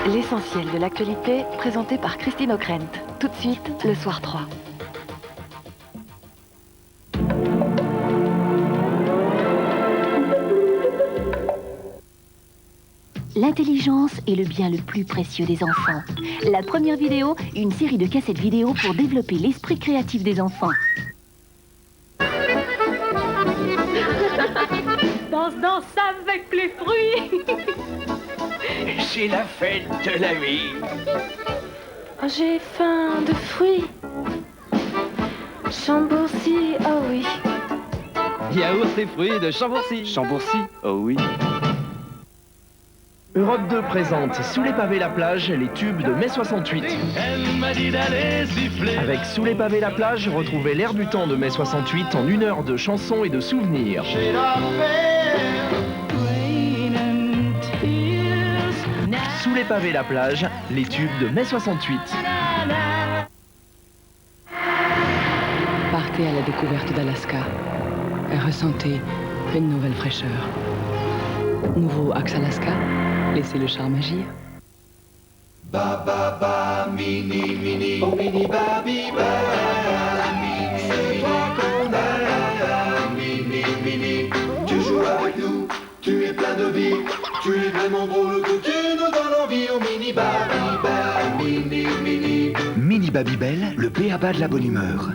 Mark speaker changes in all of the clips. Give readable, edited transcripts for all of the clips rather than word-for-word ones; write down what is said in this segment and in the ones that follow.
Speaker 1: L'essentiel de l'actualité, présenté par Christine Ockrent. Tout de suite, le Soir 3.
Speaker 2: L'intelligence est le bien le plus précieux des enfants. La première vidéo, une série de cassettes vidéo pour développer l'esprit créatif des enfants.
Speaker 3: Danse avec les fruits.
Speaker 4: C'est la fête de la vie.
Speaker 3: Oh, j'ai faim de fruits. Chambourcy, oh oui.
Speaker 5: Yaourt et fruits de Chambourcy.
Speaker 6: Chambourcy, oh oui.
Speaker 7: Europe 2 présente Sous les pavés la plage, les tubes de mai 68.
Speaker 8: Elle m'a dit d'aller siffler.
Speaker 7: Avec Sous les pavés la plage, retrouvez l'air du temps de mai 68 en 1 heure de chansons et de souvenirs. Sous les pavés la plage, les tubes de mai 68.
Speaker 9: Partez à la découverte d'Alaska et ressentez une nouvelle fraîcheur. Nouveau Axe Alaska, laissez le charme agir.
Speaker 8: Ba ba ba, mini mini mini baby ba. C'est toi qu'on a, mini mini. Tu joues avec nous, tu es plein de vie. Tu es vraiment drôle que tu nous donnes envie au mini baby ba, mini mini.
Speaker 10: Mini Babybel, le b.a.-ba de la bonne humeur.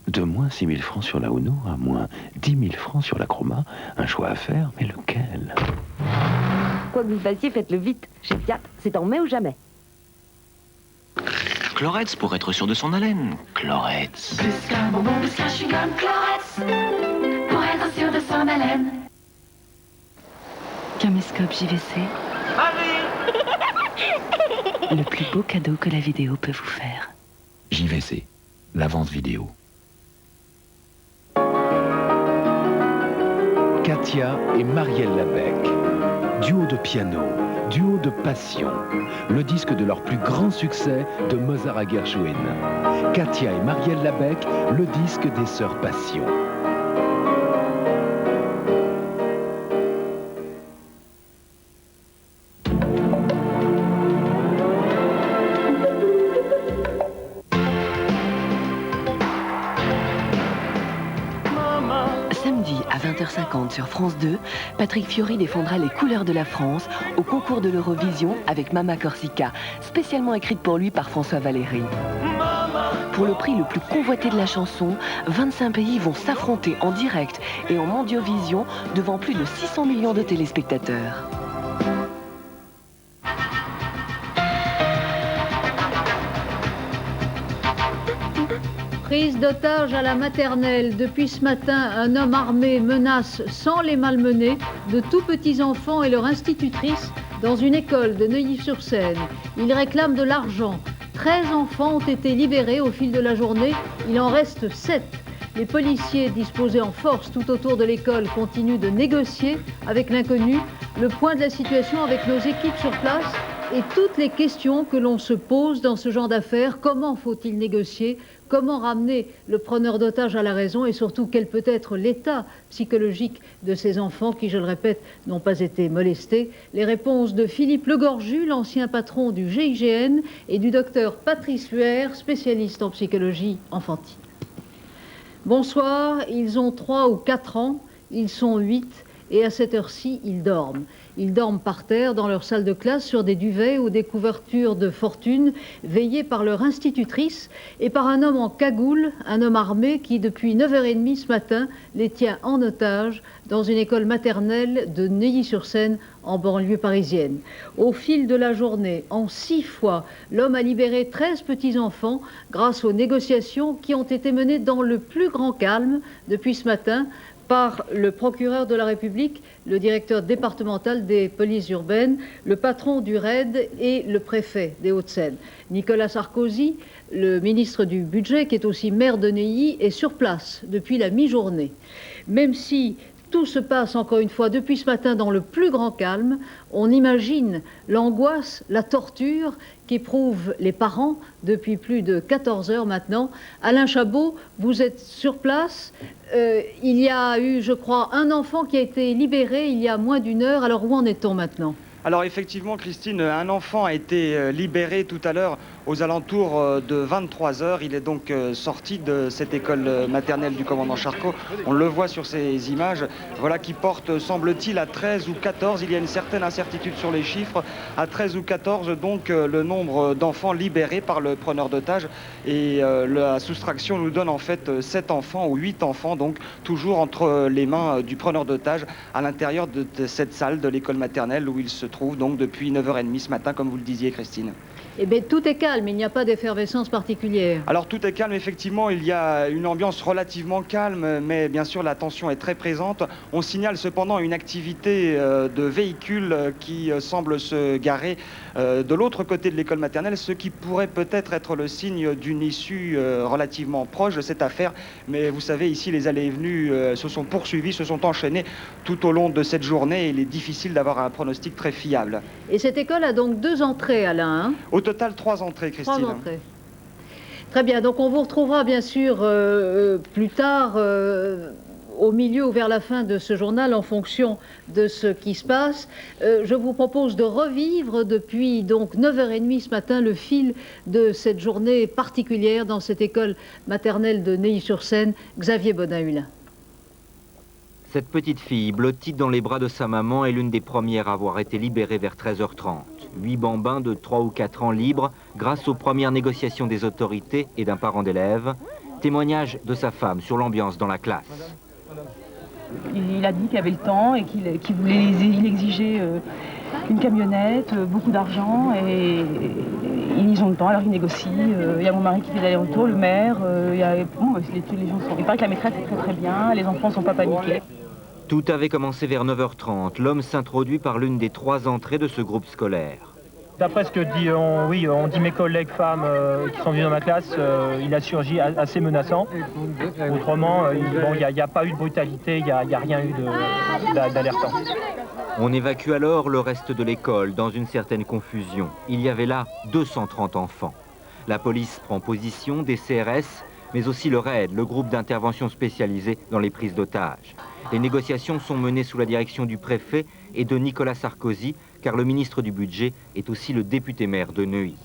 Speaker 6: De moins 6 000 francs sur la Uno à moins 10 000 francs sur la Chroma, un choix à faire, mais lequel?
Speaker 1: Quoi que vous fassiez, faites-le vite. Chez Fiat, c'est en mai ou jamais.
Speaker 4: Chlorets pour être sûr de son haleine. Chlorets.
Speaker 3: Plus qu'un bonbon, plus qu'un chewing-gum, Chlorets. Pour être sûr de son haleine.
Speaker 1: Caméscope JVC. Le plus beau cadeau que la vidéo peut vous faire.
Speaker 10: JVC, la vente vidéo.
Speaker 7: Katia et Marielle Labec. Duo de piano, duo de passion. Le disque de leur plus grand succès de Mozart à Gershwin. Katia et Marielle Labec, le disque des sœurs Passion.
Speaker 1: Samedi à 20h50 sur France 2, Patrick Fiori défendra les couleurs de la France au concours de l'Eurovision avec Mama Corsica, spécialement écrite pour lui par François Valéry. Pour le prix le plus convoité de la chanson, 25 pays vont s'affronter en direct et en mondiovision devant plus de 600 millions de téléspectateurs.
Speaker 11: Prise d'otage à la maternelle. Depuis ce matin, un homme armé menace, sans les malmener, de tout petits enfants et leur institutrice dans une école de Neuilly-sur-Seine. Il réclame de l'argent. 13 enfants ont été libérés au fil de la journée. Il en reste 7. Les policiers disposés en force tout autour de l'école continuent de négocier avec l'inconnu. Le point de la situation avec nos équipes sur place et toutes les questions que l'on se pose dans ce genre d'affaires. Comment faut-il négocier ? Comment ramener le preneur d'otages à la raison et surtout quel peut être l'état psychologique de ces enfants qui, je le répète, n'ont pas été molestés? Les réponses de Philippe Legorju, l'ancien patron du GIGN, et du docteur Patrice Luer, spécialiste en psychologie enfantine. Bonsoir, ils ont 3 ou 4 ans, ils sont 8 et à cette heure-ci, ils dorment. Ils dorment par terre dans leur salle de classe sur des duvets ou des couvertures de fortune veillées par leur institutrice et par un homme en cagoule, un homme armé qui depuis 9h30 ce matin les tient en otage dans une école maternelle de Neuilly-sur-Seine en banlieue parisienne. Au fil de la journée, en 6 fois, l'homme a libéré 13 petits-enfants grâce aux négociations qui ont été menées dans le plus grand calme depuis ce matin par le procureur de la République, le directeur départemental des polices urbaines, le patron du RAID et le préfet des Hauts-de-Seine. Nicolas Sarkozy, le ministre du Budget, qui est aussi maire de Neuilly, est sur place depuis la mi-journée. Même si Tout se passe encore une fois depuis ce matin dans le plus grand calme. On imagine l'angoisse, la torture qu'éprouvent les parents depuis plus de 14 heures maintenant. Alain Chabot, vous êtes sur place. Il y a eu, je crois, un enfant qui a été libéré il y a moins d'une heure. Alors où en est-on maintenant ?
Speaker 12: Alors effectivement, Christine, un enfant a été libéré tout à l'heure aux alentours de 23 heures. Il est donc sorti de cette école maternelle du commandant Charcot. On le voit sur ces images, voilà, qui porte, semble-t-il, à 13 ou 14. Il y a une certaine incertitude sur les chiffres. À 13 ou 14, donc, le nombre d'enfants libérés par le preneur d'otages. Et la soustraction nous donne en fait 7 enfants ou 8 enfants, donc toujours entre les mains du preneur d'otages à l'intérieur de cette salle de l'école maternelle où il se trouve donc depuis 9h30 ce matin, comme vous le disiez, Christine.
Speaker 11: Eh bien, tout est calme, il n'y a pas d'effervescence particulière.
Speaker 12: Alors, tout est calme, effectivement, il y a une ambiance relativement calme, mais bien sûr, la tension est très présente. On signale cependant une activité de véhicules qui semble se garer de l'autre côté de l'école maternelle, ce qui pourrait peut-être être le signe d'une issue relativement proche de cette affaire. Mais vous savez, ici, les allées et venues se sont poursuivies, se sont enchaînées tout au long de cette journée. Et il est difficile d'avoir un pronostic très fiable.
Speaker 11: Et cette école a donc 2 entrées, Alain, hein ?
Speaker 12: Au total, 3 entrées, Christine.
Speaker 11: 3 entrées. Très bien, donc on vous retrouvera bien sûr plus tard, au milieu ou vers la fin de ce journal, en fonction de ce qui se passe. Je vous propose de revivre depuis donc 9h30 ce matin le fil de cette journée particulière dans cette école maternelle de Neuilly-sur-Seine. Xavier Bonahulin.
Speaker 13: Cette petite fille, blottie dans les bras de sa maman, est l'une des premières à avoir été libérée vers 13h30. 8 bambins de 3 ou 4 ans libres grâce aux premières négociations des autorités et d'un parent d'élève. Témoignage de sa femme sur l'ambiance dans la classe.
Speaker 14: Il a dit qu'il avait le temps et il exigeait une camionnette, beaucoup d'argent et ils ont le temps, alors ils négocient. Il y a mon mari qui fait l'aller-retour, le maire, les gens sont... Il paraît que la maîtresse est très très bien, les enfants ne sont pas paniqués.
Speaker 13: Tout avait commencé vers 9h30. L'homme s'introduit par l'une des 3 entrées de ce groupe scolaire.
Speaker 15: D'après ce que dit mes collègues femmes qui sont venues dans ma classe, il a surgi assez menaçant. Autrement, il n'y a pas eu de brutalité, il n'y a rien eu d'alertant.
Speaker 13: On évacue alors le reste de l'école dans une certaine confusion. Il y avait là 230 enfants. La police prend position, des CRS, mais aussi le RAID, le groupe d'intervention spécialisé dans les prises d'otages. Les négociations sont menées sous la direction du préfet et de Nicolas Sarkozy, car le ministre du Budget est aussi le député-maire de Neuilly.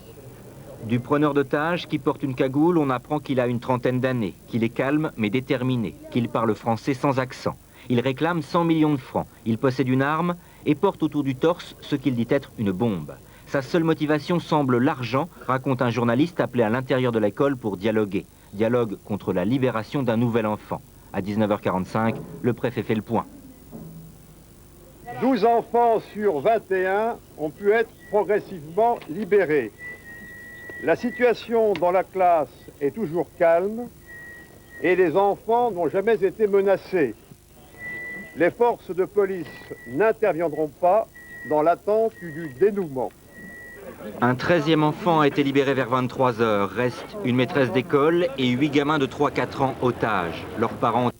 Speaker 13: Du preneur d'otages qui porte une cagoule, on apprend qu'il a une trentaine d'années, qu'il est calme mais déterminé, qu'il parle français sans accent. Il réclame 100 millions de francs, il possède une arme et porte autour du torse ce qu'il dit être une bombe. Sa seule motivation semble l'argent, raconte un journaliste appelé à l'intérieur de l'école pour dialoguer. Dialogue contre la libération d'un nouvel enfant. À 19h45, le préfet fait le point.
Speaker 16: 12 enfants sur 21 ont pu être progressivement libérés. La situation dans la classe est toujours calme et les enfants n'ont jamais été menacés. Les forces de police n'interviendront pas dans l'attente du dénouement.
Speaker 13: Un 13e enfant a été libéré vers 23h. Reste une maîtresse d'école et 8 gamins de 3-4 ans otages. Leurs parents ont